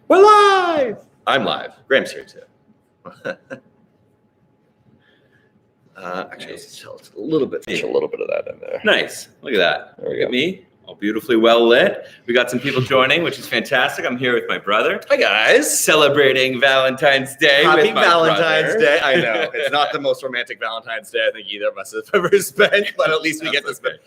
We're live! I'm live. Graham's here too. Actually, let's tell a little bit. There's a little bit of that in there. Nice. Look at that. There we Look go. at me. All beautifully well lit. We got some people joining, which is fantastic. I'm here with my brother. Hi guys. Celebrating Valentine's Day. Happy with my Valentine's brother. Day. I know. It's not the most romantic Valentine's Day I think either of us have ever spent, but at least we get to spend.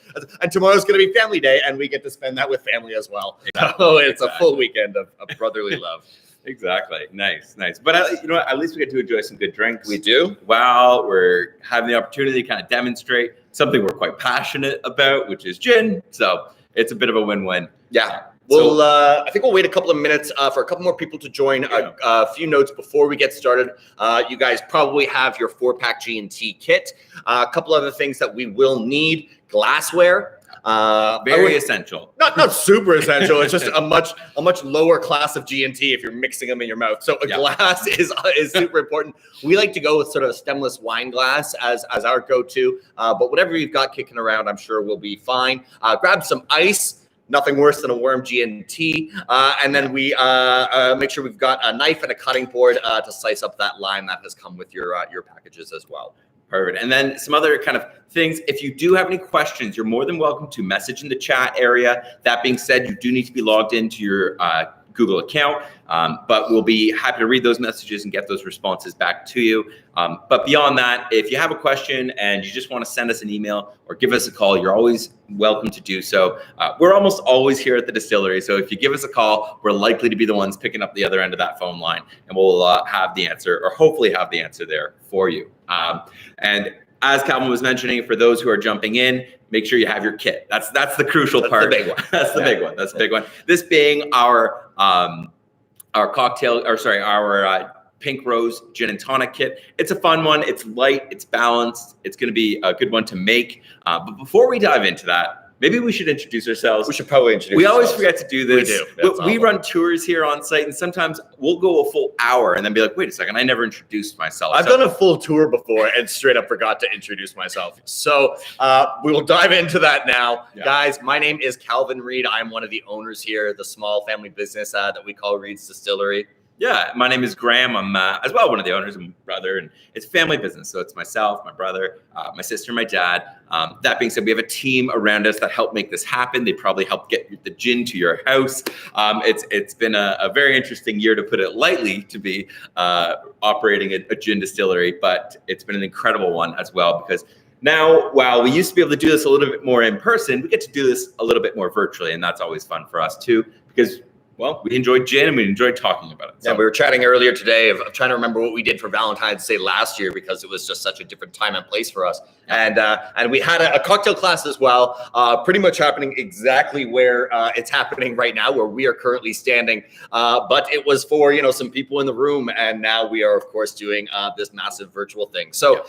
And tomorrow's going to be family day, and we get to spend that with family as well. Exactly. So it's a full weekend of brotherly love. Exactly. Nice. But you know what? At least we get to enjoy some good drinks. We do. While we're having the opportunity to kind of demonstrate something we're quite passionate about, which is gin. So it's a bit of a win-win. Yeah. Well, I think we'll wait a couple of minutes for a couple more people to join. A few notes before we get started. You guys probably have your 4-pack G&T kit. A couple other things that we will need: glassware. Very essential. Not super essential. It's just a much lower class of G&T if you're mixing them in your mouth. So a glass is super important. We like to go with sort of a stemless wine glass as our go-to. But whatever you've got kicking around, I'm sure will be fine. Grab some ice. Nothing worse than a warm G&T. And then we make sure we've got a knife and a cutting board to slice up that lime that has come with your packages as well. Perfect. And then some other kind of things. If you do have any questions, you're more than welcome to message in the chat area. That being said, you do need to be logged into your Google account, but we'll be happy to read those messages and get those responses back to you. But beyond that, if you have a question and you just want to send us an email or give us a call, you're always welcome to do so. We're almost always here at the distillery, so if you give us a call, we're likely to be the ones picking up the other end of that phone line, and we'll have the answer, or hopefully have the answer there for you. And as Calvin was mentioning, for those who are jumping in, make sure you have your kit. That's the crucial part. The big one. That's the big one. That's the big one. This being our cocktail, or sorry, our Pink Rose Gin and Tonic kit. It's a fun one. It's light. It's balanced. It's going to be a good one to make. But before we dive into that, maybe we should introduce ourselves. We should probably introduce ourselves. ourselves. We always forget to do this. We do. We run tours here on site, and sometimes we'll go a full hour and then be like, wait a second, I never introduced myself. I've done a full tour before and straight up forgot to introduce myself. So we will dive into that now. Yeah. Guys, my name is Calvin Reed. I'm one of the owners here, the small family business that we call Reed's Distillery. Yeah, my name is Graham. I'm as well one of the owners and brother, and it's a family business. So it's myself, my brother, my sister, my dad. That being said, we have a team around us that help make this happen. They probably help get the gin to your house. It's been a very interesting year, to put it lightly, to be operating a gin distillery, but it's been an incredible one as well, because now, while we used to be able to do this a little bit more in person, we get to do this a little bit more virtually, and that's always fun for us too, because, well, we enjoyed gin and we enjoyed talking about it. So. Yeah, we were chatting earlier today of trying to remember what we did for Valentine's Day last year, because it was just such a different time and place for us. And we had a cocktail class as well, pretty much happening exactly where it's happening right now, where we are currently standing. But it was for, some people in the room, and now we are, of course, doing this massive virtual thing. So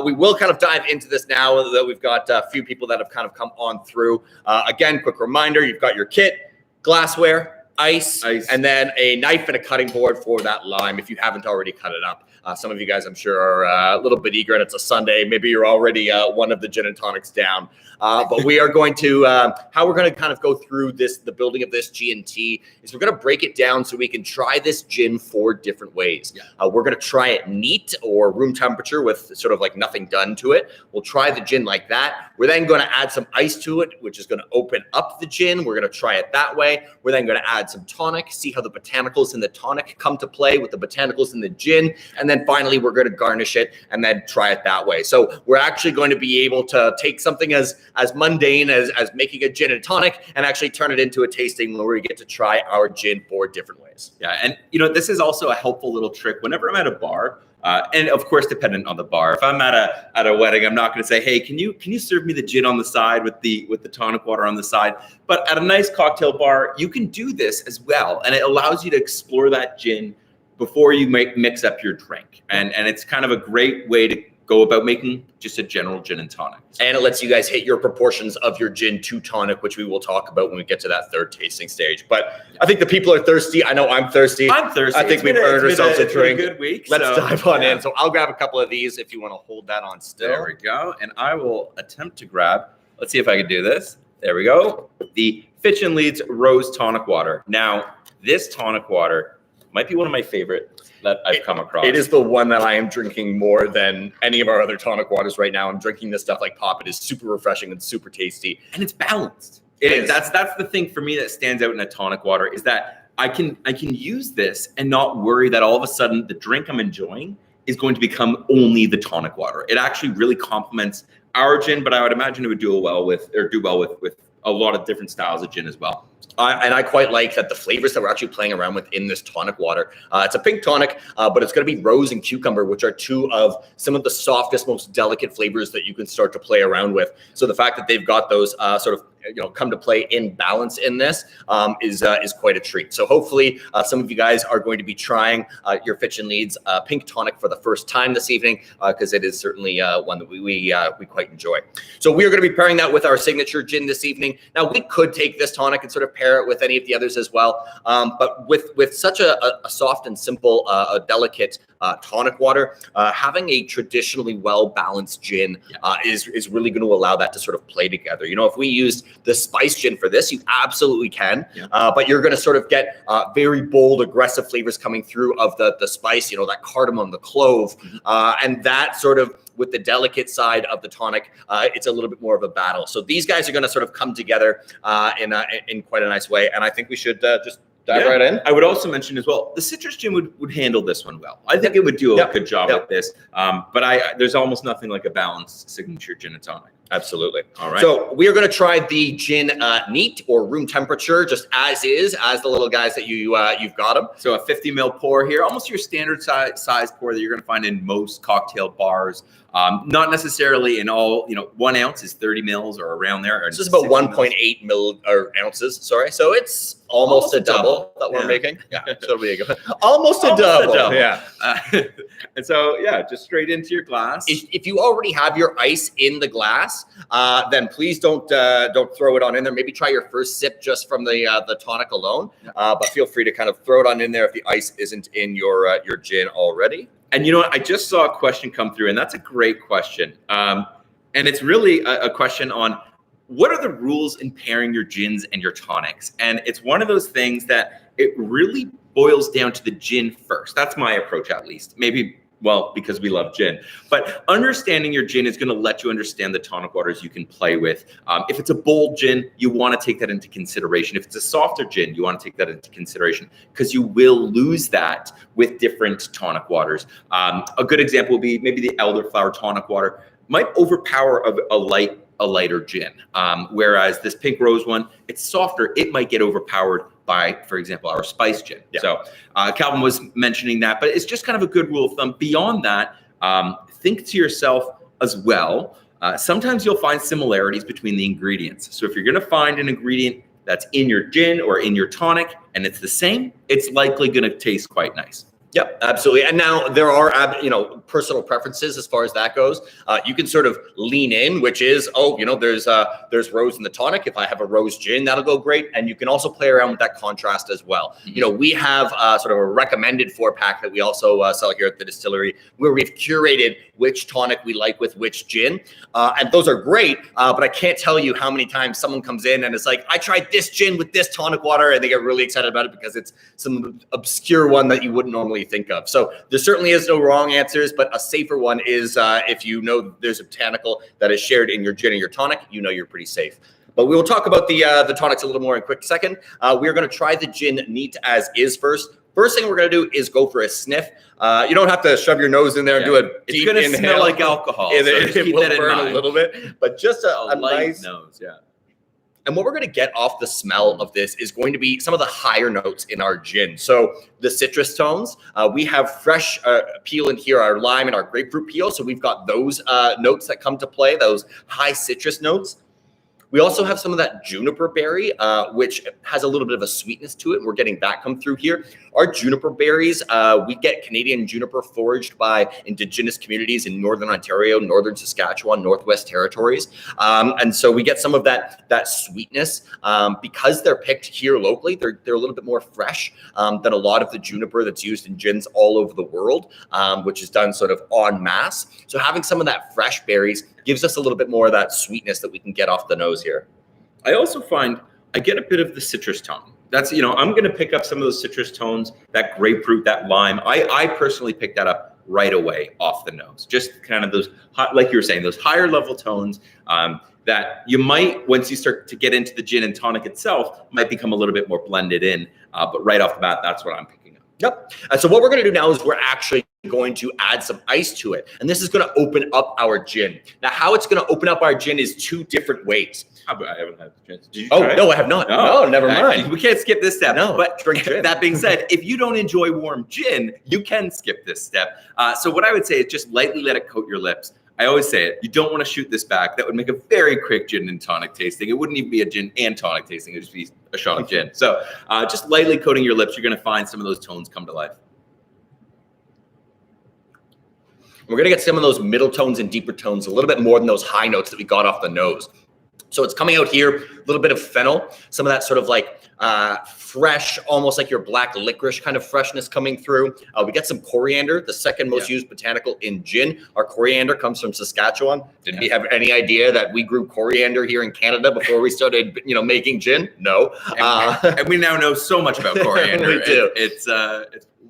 we will kind of dive into this now that we've got a few people that have kind of come on through. Again, quick reminder, you've got your kit, glassware, ice, and then a knife and a cutting board for that lime if you haven't already cut it up. Some of you guys, I'm sure, are a little bit eager, and it's a Sunday. Maybe you're already one of the gin and tonics down. But we are going to, how we're going to kind of go through the building of this G&T is we're going to break it down so we can try this gin 4 different ways. Yeah. We're going to try it neat or room temperature with sort of like nothing done to it. We'll try the gin like that. We're then going to add some ice to it, which is going to open up the gin. We're going to try it that way. We're then going to add some tonic, see how the botanicals in the tonic come to play with the botanicals in the gin. And then finally, we're going to garnish it and then try it that way. So we're actually going to be able to take something as mundane as making a gin and tonic and actually turn it into a tasting where we get to try our gin 4 different ways. Yeah, and this is also a helpful little trick whenever I'm at a bar. And of course, dependent on the bar. If I'm at a wedding, I'm not going to say, "Hey, can you serve me the gin on the side with the tonic water on the side?" But at a nice cocktail bar, you can do this as well, and it allows you to explore that gin before you mix up your drink, and it's kind of a great way to go about making just a general gin and tonic. And it lets you guys hit your proportions of your gin to tonic, which we will talk about when we get to that 3rd tasting stage. But I think the people are thirsty. I know I'm thirsty. I'm thirsty. I think we've earned ourselves a drink. Good week. Let's dive on in. So I'll grab a couple of these if you want to hold that on still. There we go. And I will attempt to grab, let's see if I can do this. There we go. The Fitch and Leeds Rose Tonic Water. Now, this tonic water might be one of my favorite that I've come across. It is the one that I am drinking more than any of our other tonic waters right now. I'm drinking this stuff like pop. It is super refreshing and super tasty. And it's balanced. It is. That's the thing for me that stands out in a tonic water is that I can use this and not worry that all of a sudden the drink I'm enjoying is going to become only the tonic water. It actually really complements our gin, but I would imagine it would do well with a lot of different styles of gin as well. And I quite like that the flavors that we're actually playing around with in this tonic water. It's a pink tonic, but it's going to be rose and cucumber, which are two of some of the softest, most delicate flavors that you can start to play around with. So the fact that they've got those sort of come to play in balance in this is quite a treat. So hopefully some of you guys are going to be trying your Fitch and Leeds pink tonic for the first time this evening, because it is certainly one that we quite enjoy. So we are going to be pairing that with our signature gin this evening. Now we could take this tonic and sort of pair it with any of the others as well, but with such a soft and simple, delicate tonic water, having a traditionally well-balanced gin is really going to allow that to sort of play together. If we used the spice gin for this, you absolutely can, but you're going to sort of get very bold, aggressive flavors coming through of the spice, that cardamom, the clove, and that sort of with the delicate side of the tonic, it's a little bit more of a battle. So these guys are going to sort of come together in quite a nice way, and I think we should just dive right in. I would also mention as well, the citrus gin would handle this one well. I think it would do a good job with this, but there's almost nothing like a balanced signature gin and tonic. Absolutely. All right. So we are going to try the gin neat or room temperature, just as the little guys that you've got them. So a 50 ml pour here, almost your standard size pour that you're going to find in most cocktail bars. Not necessarily in all, 1 ounce is 30 mils or around there. This is about 1.8 ounces. Sorry. So it's almost a double that we're making. Yeah. So there you go. Almost a double. Yeah. And so, just straight into your glass. If you already have your ice in the glass, then please don't throw it on in there. Maybe try your first sip just from the tonic alone. But feel free to kind of throw it on in there if the ice isn't in your gin already. And you know what? I just saw a question come through, and that's a great question. And it's really a question on what are the rules in pairing your gins and your tonics? And it's one of those things that it really boils down to the gin first. That's my approach, at least. Maybe, because we love gin. But understanding your gin is going to let you understand the tonic waters you can play with. If it's a bold gin, you want to take that into consideration. If it's a softer gin, you want to take that into consideration because you will lose that with different tonic waters. A good example would be maybe the elderflower tonic water might overpower a lighter gin. Whereas this pink rose one, it's softer. It might get overpowered by, for example, our spice gin. Yeah. So Calvin was mentioning that, but it's just kind of a good rule of thumb. Beyond that, think to yourself as well. Sometimes you'll find similarities between the ingredients. So if you're going to find an ingredient that's in your gin or in your tonic and it's the same, it's likely going to taste quite nice. Yep, absolutely. And now there are, personal preferences as far as that goes. You can sort of lean in, which is, there's rose in the tonic. If I have a rose gin, that'll go great. And you can also play around with that contrast as well. Mm-hmm. We have sort of a recommended 4-pack that we also sell here at the distillery where we've curated which tonic we like with which gin. And those are great, but I can't tell you how many times someone comes in and it's like, I tried this gin with this tonic water, and they get really excited about it because it's some obscure one that you wouldn't normally think of. So there certainly is no wrong answers, but a safer one is if you know there's a botanical that is shared in your gin and your tonic, you're pretty safe. But we will talk about the tonics a little more in a quick second. We're going to try the gin neat as is first. First thing we're going to do is go for a sniff. You don't have to shove your nose in there and do a deep inhale. It's going to smell like alcohol. It will burn a little bit, but just a nice nose. Yeah. And what we're going to get off the smell of this is going to be some of the higher notes in our gin. So the citrus tones, we have fresh peel in here, our lime and our grapefruit peel. So we've got those notes that come to play, those high citrus notes. We also have some of that juniper berry, which has a little bit of a sweetness to it. And we're getting that come through here. Our juniper berries, we get Canadian juniper foraged by Indigenous communities in Northern Ontario, Northern Saskatchewan, Northwest Territories. And so we get some of that sweetness. Because they're picked here locally, they're a little bit more fresh than a lot of the juniper that's used in gins all over the world, which is done sort of en masse. So having some of that fresh berries gives us a little bit more of that sweetness that we can get off the nose here. I also find I get a bit of the citrus tone. That's, I'm going to pick up some of those citrus tones, that grapefruit, that lime. I personally pick that up right away off the nose. Just kind of those, like you were saying, those higher level tones that you might, once you start to get into the gin and tonic itself, might become a little bit more blended in. But right off the bat, that's what I'm picking up. Yep. And so what we're going to do now is we're actually going to add some ice to it. And this is going to open up our gin. Now, how it's going to open up our gin is two different ways. I haven't had the chance. Did you try it? No, I have not. No, never mind. We can't skip this step. No, but drink gin. That being said, if you don't enjoy warm gin, you can skip this step. So what I would say is just lightly let it coat your lips. I always say it. You don't want to shoot this back. That would make a very quick gin and tonic tasting. It wouldn't even be a gin and tonic tasting. It would just be a shot of gin. So just lightly coating your lips, you're going to find some of those tones come to life. We're going to get some of those middle tones and deeper tones, a little bit more than those high notes that we got off the nose. So it's coming out here, a little bit of fennel, some of that sort of like fresh, almost like your black licorice kind of freshness coming through. We get some coriander, the second most used botanical in gin. Our coriander comes from Saskatchewan. Did we have any idea that we grew coriander here in Canada before we started, making gin? No. And we now know so much about coriander. We do. It's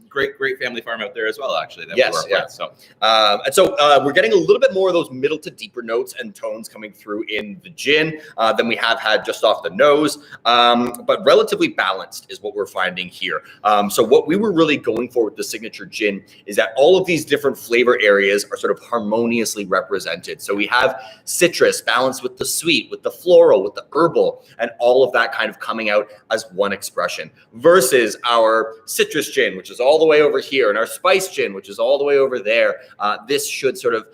great family farm out there as well, actually. That yes, we work with, so. And so we're getting a little bit more of those middle to deeper notes and tones coming through in the gin than we have had just off the nose, but relatively balanced is what we're finding here. So what we were really going for with the signature gin is that all of these different flavor areas are sort of harmoniously represented. So we have citrus balanced with the sweet, with the floral, with the herbal, and all of that kind of coming out as one expression versus our citrus gin, which is all the way over here, and our spice gin, which is all the way over there. This should sort of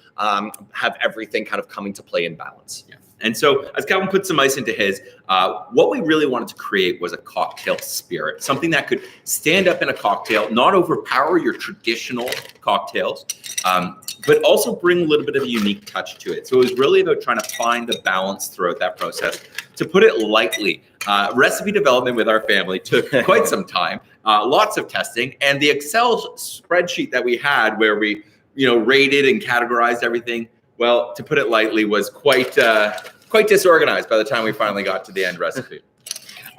have everything kind of coming to play in balance. Yeah. And so as Calvin put some ice into his, what we really wanted to create was a cocktail spirit, something that could stand up in a cocktail, not overpower your traditional cocktails, but also bring a little bit of a unique touch to it. So it was really about trying to find the balance throughout that process. To put it lightly, recipe development with our family took quite some time, lots of testing, and the Excel spreadsheet that we had where we, rated and categorized everything, well, to put it lightly, was quite disorganized by the time we finally got to the end recipe.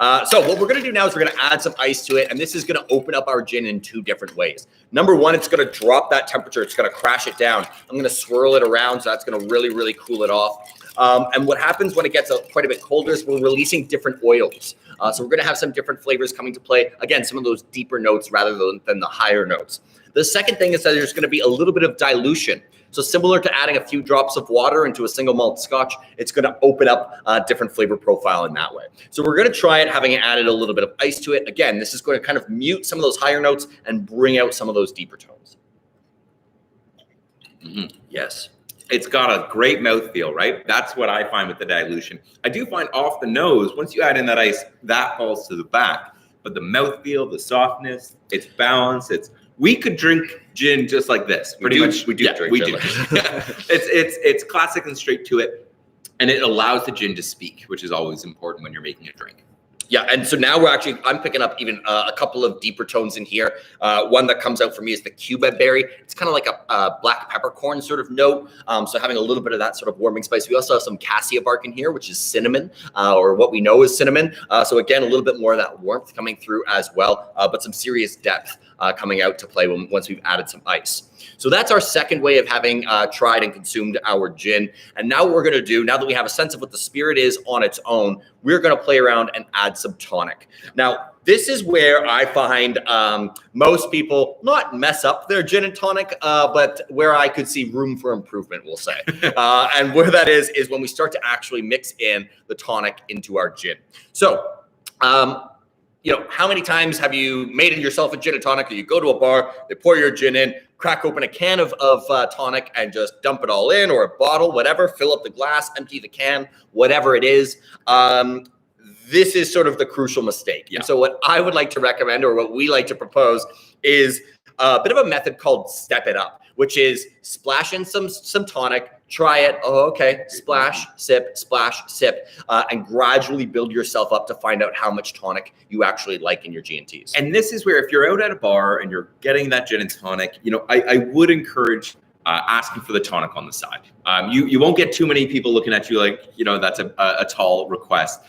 So what we're going to do now is we're going to add some ice to it, and this is going to open up our gin in two different ways. Number one, it's going to drop that temperature. It's going to crash it down. I'm going to swirl it around, so that's going to really, really cool it off. And what happens when it gets quite a bit colder is we're releasing different oils. So we're going to have some different flavors coming to play. Again, some of those deeper notes rather than the higher notes. The second thing is that there's going to be a little bit of dilution. So similar to adding a few drops of water into a single malt scotch, it's going to open up a different flavor profile in that way. So we're going to try it having added a little bit of ice to it. Again, this is going to kind of mute some of those higher notes and bring out some of those deeper tones. Mm-hmm. Yes. It's got a great mouthfeel, right? That's what I find with the dilution. I do find off the nose, once you add in that ice, that falls to the back. But the mouthfeel, the softness, it's balanced. We could drink gin just like this. We do drink gin. It's classic and straight to it, and it allows the gin to speak, which is always important when you're making a drink. Yeah, and so now I'm picking up even a couple of deeper tones in here. One that comes out for me is the Cuba berry. It's kind of like a black peppercorn sort of note. So having a little bit of that sort of warming spice. We also have some cassia bark in here, which is cinnamon, or what we know is cinnamon. So again, a little bit more of that warmth coming through as well, but some serious depth coming out to play once we've added some ice. So that's our second way of having tried and consumed our gin. And now what we're going to do, now that we have a sense of what the spirit is on its own, we're going to play around and add some tonic. Now, this is where I find most people not mess up their gin and tonic, but where I could see room for improvement, we'll say. And where that is when we start to actually mix in the tonic into our gin. So, how many times have you made yourself a gin and tonic? Or you go to a bar, they pour your gin in, crack open a can of tonic and just dump it all in, or a bottle, whatever, fill up the glass, empty the can, whatever it is. This is sort of the crucial mistake. Yeah. And so what I would like to recommend, or what we like to propose, is a bit of a method called Step It Up, which is splash in some tonic, try it, oh, okay, splash, sip, and gradually build yourself up to find out how much tonic you actually like in your G&Ts. And this is where if you're out at a bar and you're getting that gin and tonic, I would encourage asking for the tonic on the side. You won't get too many people looking at you like, that's a tall request,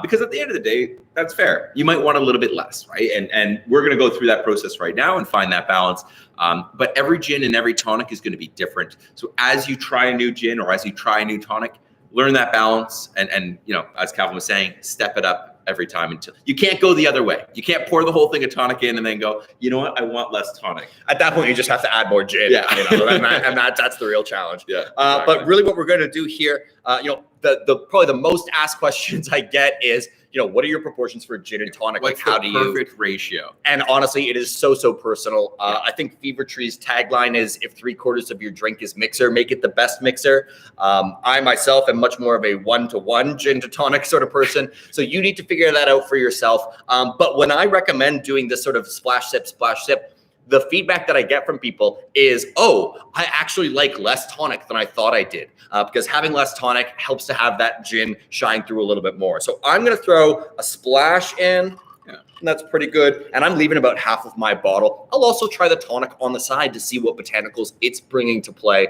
because at the end of the day, that's fair. You might want a little bit less, right? And we're going to go through that process right now and find that balance. But every gin and every tonic is going to be different. So as you try a new gin or as you try a new tonic, learn that balance and as Calvin was saying, step it up every time until you can't go the other way. You can't pour the whole thing of tonic in and then go, you know what, I want less tonic. At that point, you just have to add more gin. Yeah. And that's the real challenge. Yeah. Exactly. But really what we're going to do here, the probably the most asked questions I get is, what are your proportions for gin and tonic? What's how the do you perfect ratio? And honestly, it is so personal. I think Fever Tree's tagline is, if 3/4 of your drink is mixer, make it the best mixer. I myself am much more of a 1-to-1 gin to tonic sort of person. So you need to figure that out for yourself. But when I recommend doing this sort of splash sip, the feedback that I get from people is, I actually like less tonic than I thought I did, because having less tonic helps to have that gin shine through a little bit more. So I'm going to throw a splash in. Yeah. And that's pretty good. And I'm leaving about half of my bottle. I'll also try the tonic on the side to see what botanicals it's bringing to play,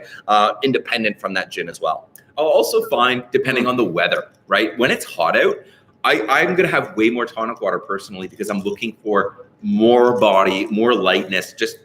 independent from that gin as well. I'll also find, depending on the weather, right? When it's hot out, I'm going to have way more tonic water personally, because I'm looking for more body, more lightness, just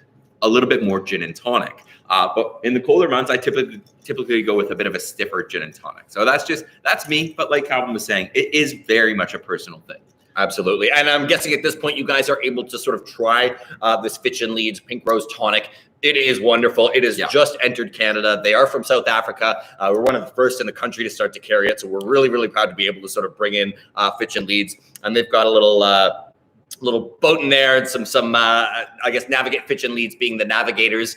a little bit more gin and tonic. But in the colder months, I typically go with a bit of a stiffer gin and tonic. So that's me. But like Calvin was saying, it is very much a personal thing. Absolutely. And I'm guessing at this point, you guys are able to sort of try this Fitch and Leeds Pink Rose Tonic. It is wonderful. It has just entered Canada. They are from South Africa. We're one of the first in the country to start to carry it. So we're really proud to be able to sort of bring in Fitch and Leeds. And they've got a little boat in there and some I guess Navigate Fitch and Leeds being the navigators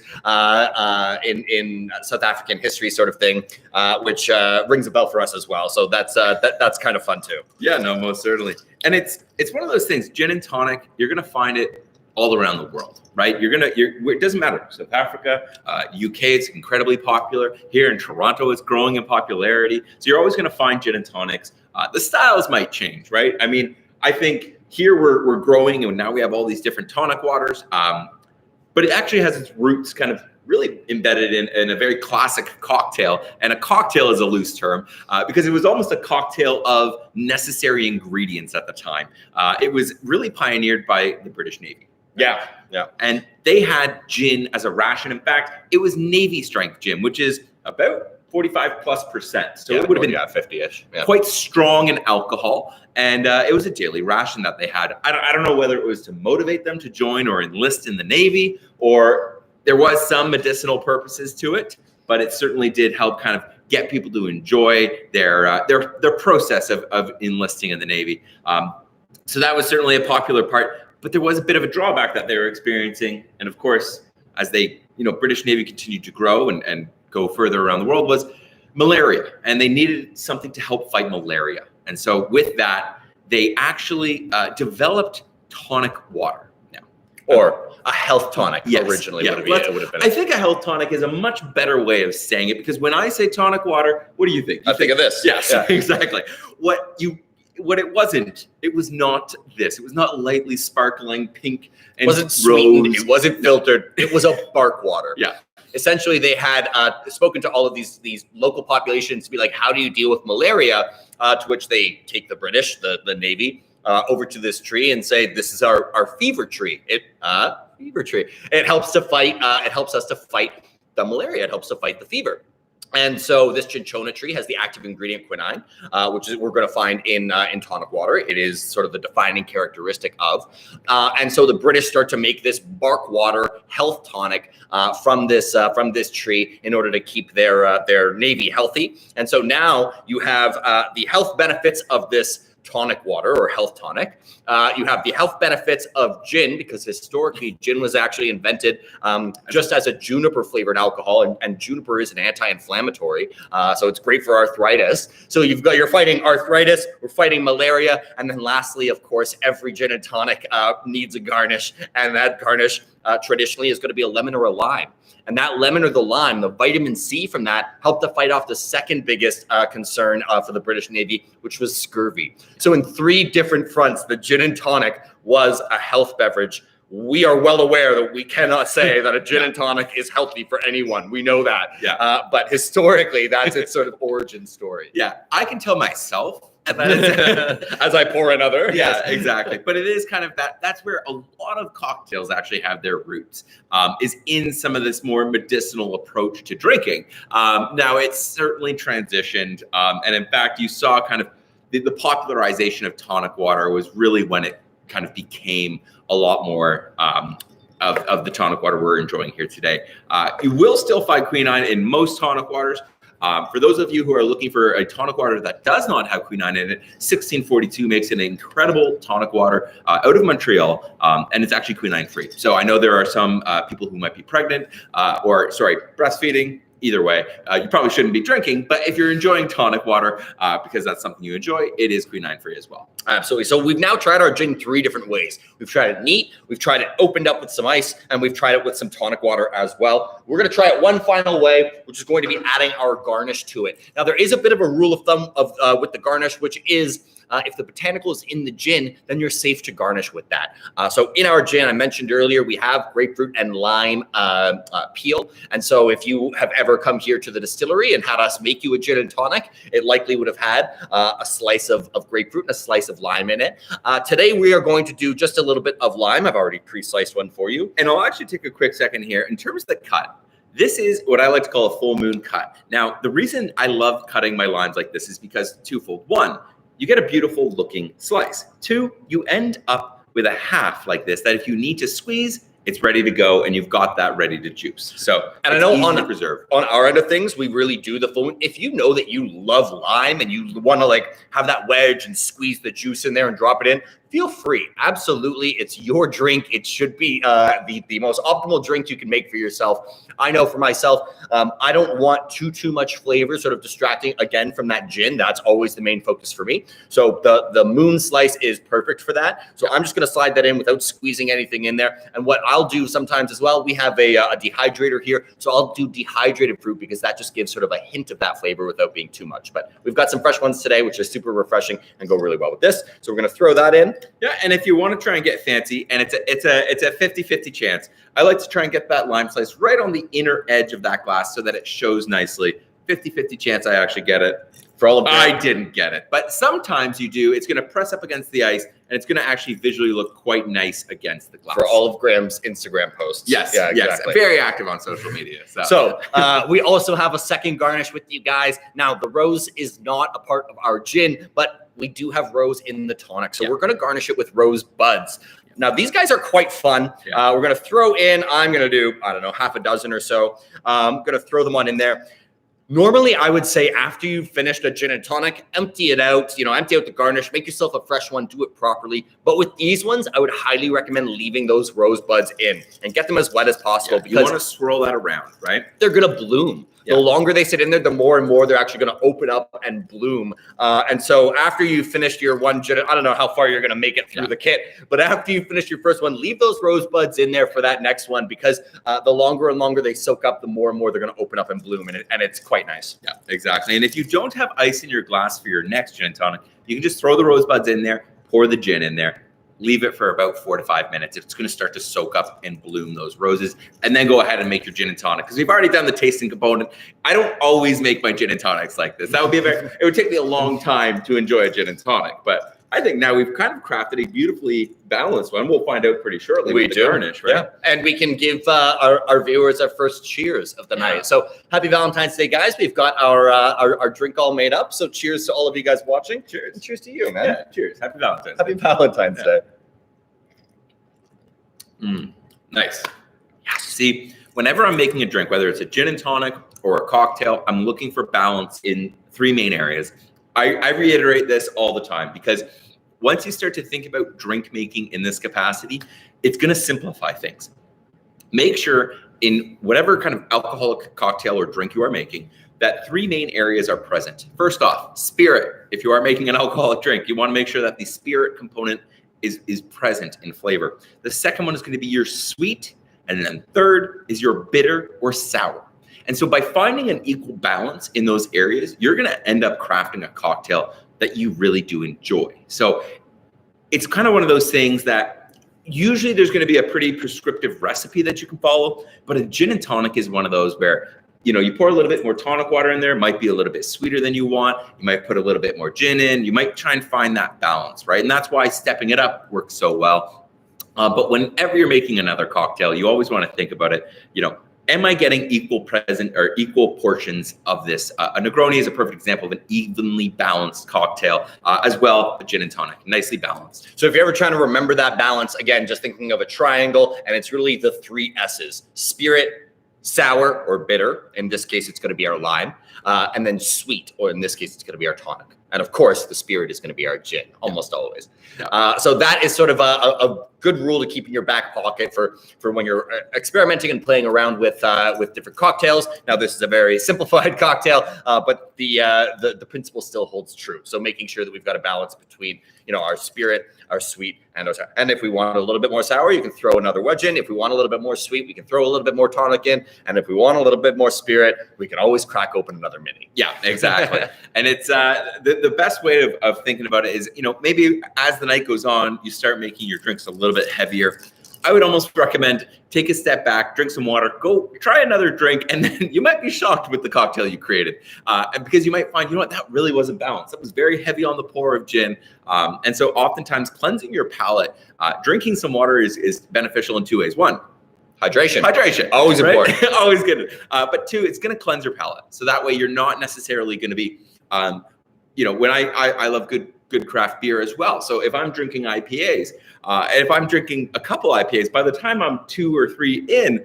in South African history sort of thing, which rings a bell for us as well. So that's kind of fun too. Yeah, no, most certainly. And it's one of those things, gin and tonic, you're going to find it all around the world, right? It doesn't matter. South Africa, UK, it's incredibly popular. Here in Toronto, it's growing in popularity. So you're always going to find gin and tonics. The styles might change, right? I mean, I think here we're growing and now we have all these different tonic waters, but it actually has its roots kind of really embedded in a very classic cocktail. And a cocktail is a loose term because it was almost a cocktail of necessary ingredients at the time. It was really pioneered by the British Navy. Yeah. And they had gin as a ration. In fact, it was Navy strength gin, which is about 45+%. So it would have been 50-ish. Yeah. Quite strong in alcohol. And it was a daily ration that they had. I don't know whether it was to motivate them to join or enlist in the Navy, or there was some medicinal purposes to it, but it certainly did help kind of get people to enjoy their process of enlisting in the Navy. So that was certainly a popular part. But there was a bit of a drawback that they were experiencing. And of course, as British Navy continued to grow and go further around the world, was malaria. And they needed something to help fight malaria. And so with that, they actually developed tonic water now. Or a health tonic originally would have been. I think a health tonic is a much better way of saying it, because when I say tonic water, what do you think? I think of this. Yes, exactly. What it wasn't, it was not this. It was not lightly sparkling pink and it wasn't sweetened. It wasn't filtered. It was a bark water. Yeah. Essentially, they had spoken to all of these local populations to be like, how do you deal with malaria? To which they take the British, the Navy, over to this tree and say, this is our fever tree. Fever tree. It helps to fight. It helps us to fight the malaria. It helps to fight the fever. And so this cinchona tree has the active ingredient quinine, which is we're going to find in tonic water. It is sort of the defining characteristic of. And so the British start to make this bark water health tonic from this tree in order to keep their navy healthy. And so now you have the health benefits of this tonic water or health tonic. You have the health benefits of gin, because historically gin was actually invented just as a juniper flavored alcohol, and juniper is an anti-inflammatory, so it's great for arthritis. So you're fighting arthritis, we're fighting malaria, and then lastly, of course, every gin and tonic needs a garnish, and that garnish traditionally is going to be a lemon or a lime. And that lemon or the lime, the vitamin C from that, helped to fight off the second biggest concern for the British Navy, which was scurvy. So in 3 different fronts, the gin and tonic was a health beverage, we are well aware that we cannot say that a gin and tonic is healthy for anyone. We know that. Yeah. But historically, that's its sort of origin story. Yeah, I can tell myself as I pour another. Yeah, exactly. But it is kind of that's where a lot of cocktails actually have their roots, is in some of this more medicinal approach to drinking. Now, it's certainly transitioned. And in fact, you saw kind of the popularization of tonic water was really when it kind of became a lot more of the tonic water we're enjoying here today. You will still find quinine in most tonic waters. For those of you who are looking for a tonic water that does not have quinine in it, 1642 makes an incredible tonic water out of Montreal, and it's actually quinine free. So I know there are some people who might be pregnant breastfeeding. Either way, you probably shouldn't be drinking, but if you're enjoying tonic water, because that's something you enjoy, it is quinine free as well. Absolutely. So we've now tried our gin 3 different ways. We've tried it neat, we've tried it opened up with some ice, and we've tried it with some tonic water as well. We're going to try it one final way, which is going to be adding our garnish to it. Now, there is a bit of a rule of thumb with the garnish, which is if the botanical is in the gin, then you're safe to garnish with that. So in our gin, I mentioned earlier, we have grapefruit and lime peel. And so if you have ever come here to the distillery and had us make you a gin and tonic, it likely would have had a slice of grapefruit and a slice of lime in it. Today, we are going to do just a little bit of lime. I've already pre-sliced one for you. And I'll actually take a quick second here. In terms of the cut, this is what I like to call a full moon cut. Now, the reason I love cutting my limes like this is because twofold. One, you get a beautiful looking slice. 2, you end up with a half like this that if you need to squeeze, it's ready to go and you've got that ready to juice. So, and I know on our end of things, we really do the full. If you know that you love lime and you want to like have that wedge and squeeze the juice in there and drop it in, feel free. Absolutely. It's your drink. It should be the most optimal drink you can make for yourself. I know for myself, I don't want too much flavor sort of distracting again from that gin. That's always the main focus for me. So the moon slice is perfect for that. So I'm just going to slide that in without squeezing anything in there. And what I'll do sometimes as well, we have a dehydrator here. So I'll do dehydrated fruit because that just gives sort of a hint of that flavor without being too much. But we've got some fresh ones today, which are super refreshing and go really well with this. So we're going to throw that in. Yeah, and if you want to try and get fancy, and it's a 50-50 chance, I like to try and get that lime slice right on the inner edge of that glass so that it shows nicely. 50-50 chance I actually get it. For all of I didn't get it, but sometimes you do. It's going to press up against the ice, and it's going to actually visually look quite nice against the glass. For all of Graham's Instagram posts. Yes, yeah, exactly. Yes, very active on social media. So we also have a second garnish with you guys. Now, the rose is not a part of our gin, but we do have rose in the tonic. So we're going to garnish it with rose buds. Now, these guys are quite fun. We're going to throw in, I'm going to do, I don't know, half a dozen or so. I'm going to throw them on in there. Normally, I would say after you've finished a gin and tonic, empty it out, empty out the garnish, make yourself a fresh one, do it properly. But with these ones, I would highly recommend leaving those rose buds in and get them as wet as possible because you want to swirl that around, right? They're going to bloom. The longer they sit in there, the more and more they're actually going to open up and bloom. And so after you've finished your one gin, I don't know how far you're going to make it through the kit, but after you finish your first one, leave those rose buds in there for that next one because the longer and longer they soak up, the more and more they're going to open up and bloom. And it's quite nice. Yeah, exactly. And if you don't have ice in your glass for your next gin and tonic, you can just throw the rose buds in there, pour the gin in there. Leave it for about 4 to 5 minutes. It's going to start to soak up and bloom those roses. And then go ahead and make your gin and tonic. Because we've already done the tasting component. I don't always make my gin and tonics like this. That would be it would take me a long time to enjoy a gin and tonic. But I think now we've kind of crafted a beautifully balanced one. We'll find out pretty shortly with the garnish, right? Yeah. And we can give our viewers our first cheers of the night. So happy Valentine's Day, guys. We've got our drink all made up. So cheers to all of you guys watching. Cheers. And cheers to you, man. Yeah, cheers. Happy Valentine's Day. Happy Valentine's Day. Nice. Yes. See, whenever I'm making a drink, whether it's a gin and tonic or a cocktail, I'm looking for balance in 3 main areas. I reiterate this all the time because once you start to think about drink making in this capacity, it's going to simplify things. Make sure in whatever kind of alcoholic cocktail or drink you are making, that 3 main areas are present. First off, spirit. If you are making an alcoholic drink, you want to make sure that the spirit component is present in flavor. The second one is going to be your sweet, and then third is your bitter or sour. And so by finding an equal balance in those areas, you're going to end up crafting a cocktail that you really do enjoy. So it's kind of one of those things that usually there's going to be a pretty prescriptive recipe that you can follow, but a gin and tonic is one of those where, you know, you pour a little bit more tonic water in there, it might be a little bit sweeter than you want. You might put a little bit more gin in. You might try and find that balance, right? And that's why stepping it up works so well. But whenever you're making another cocktail, you always want to think about it, you know, am I getting equal portions of this? A Negroni is a perfect example of an evenly balanced cocktail, as well, a gin and tonic, nicely balanced. So if you're ever trying to remember that balance, again, just thinking of a triangle, and it's really the 3 S's: spirit, sour or bitter. In this case, it's going to be our lime, and then sweet, or in this case, it's going to be our tonic. And of course, the spirit is going to be our gin, almost always. So that is sort of a good rule to keep in your back pocket for when you're experimenting and playing around with different cocktails. Now, this is a very simplified cocktail, but the principle still holds true. So making sure that we've got a balance between, you know, our spirit, our sweet, and our sour. And if we want a little bit more sour, you can throw another wedge in. If we want a little bit more sweet, we can throw a little bit more tonic in. And if we want a little bit more spirit, we can always crack open another mini. Yeah, exactly. And it's the best way of thinking about it is, you know, maybe as the night goes on, you start making your drinks a little bit heavier. I would almost recommend take a step back, drink some water, go try another drink, and then you might be shocked with the cocktail you created. And because you might find, you know what, that really wasn't balanced. That was very heavy on the pour of gin. And so oftentimes cleansing your palate, drinking some water is beneficial in 2 ways. 1, hydration, Always right? important. Always good. But 2, it's going to cleanse your palate. So that way you're not necessarily going to be, you know, when I love good craft beer as well. So if I'm drinking IPAs, and if I'm drinking a couple IPAs, by the time I'm 2 or 3 in,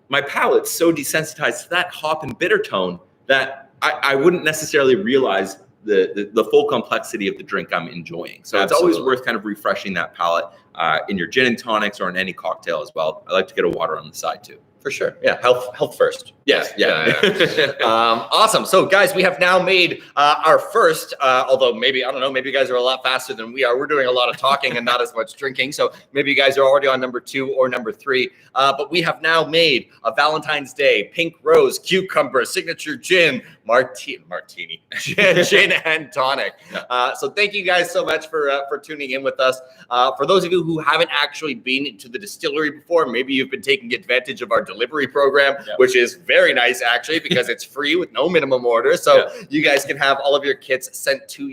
my palate's so desensitized to that hop and bitter tone that I wouldn't necessarily realize the full complexity of the drink I'm enjoying. So It's always worth kind of refreshing that palate in your gin and tonics or in any cocktail as well. I like to get a water on the side too. For sure. Yeah. Health first. Yes. Yeah. Awesome. So guys, we have now made our first, although maybe, I don't know, maybe you guys are a lot faster than we are. We're doing a lot of talking and not as much drinking. So maybe you guys are already on number 2 or number 3. But we have now made a Valentine's Day Pink Rose Cucumber Signature Gin Martini gin and tonic. So thank you guys so much for tuning in with us. For those of you who haven't actually been to the distillery before, maybe you've been taking advantage of our delivery program, which is very nice actually, because it's free with no minimum order. So you guys can have all of your kits sent to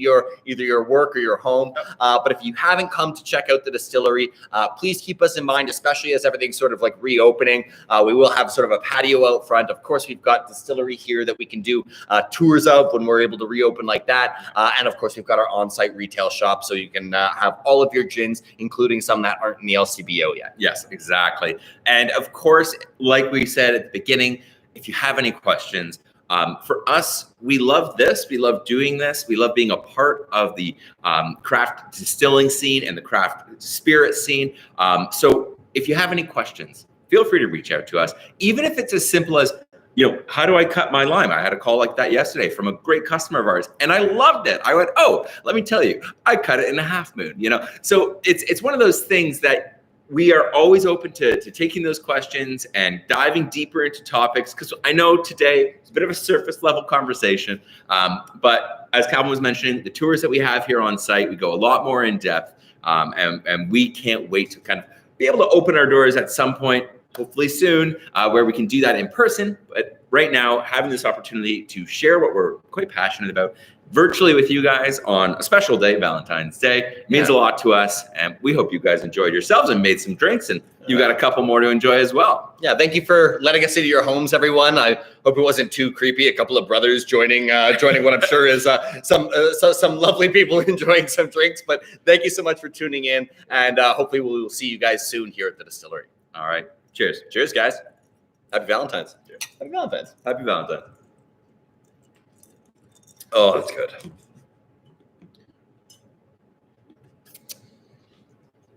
either your work or your home. But if you haven't come to check out the distillery, please keep us in mind, especially as everything's sort of like reopening. We will have sort of a patio out front. Of course, we've got distillery here that we can do tours of when we're able to reopen like that. And of course, we've got our on-site retail shop, so you can have all of your gins, including some that aren't in the LCBO yet. Yes, exactly. And of course, like we said at the beginning, if you have any questions, for us, we love this. We love doing this. We love being a part of the craft distilling scene and the craft spirit scene. So if you have any questions, feel free to reach out to us, even if it's as simple as, you know, how do I cut my lime? I had a call like that yesterday from a great customer of ours, and I loved it. I went, oh, let me tell you, I cut it in a half moon, you know? So it's one of those things that we are always open to taking those questions and diving deeper into topics, because I know today it's a bit of a surface level conversation, but as Calvin was mentioning, the tours that we have here on site, we go a lot more in depth, and we can't wait to kind of be able to open our doors at some point, hopefully soon, where we can do that in person. But right now, having this opportunity to share what we're quite passionate about virtually with you guys on a special day, Valentine's Day, means a lot to us. And we hope you guys enjoyed yourselves and made some drinks, and you got a couple more to enjoy as well. Yeah, thank you for letting us into your homes, everyone. I hope it wasn't too creepy. A couple of brothers joining what I'm sure is some lovely people enjoying some drinks. But thank you so much for tuning in, and hopefully we will see you guys soon here at the distillery. All right. Cheers. Cheers, guys. Happy Valentine's. Cheers. Happy Valentine's. Happy Valentine's. Oh, that's good.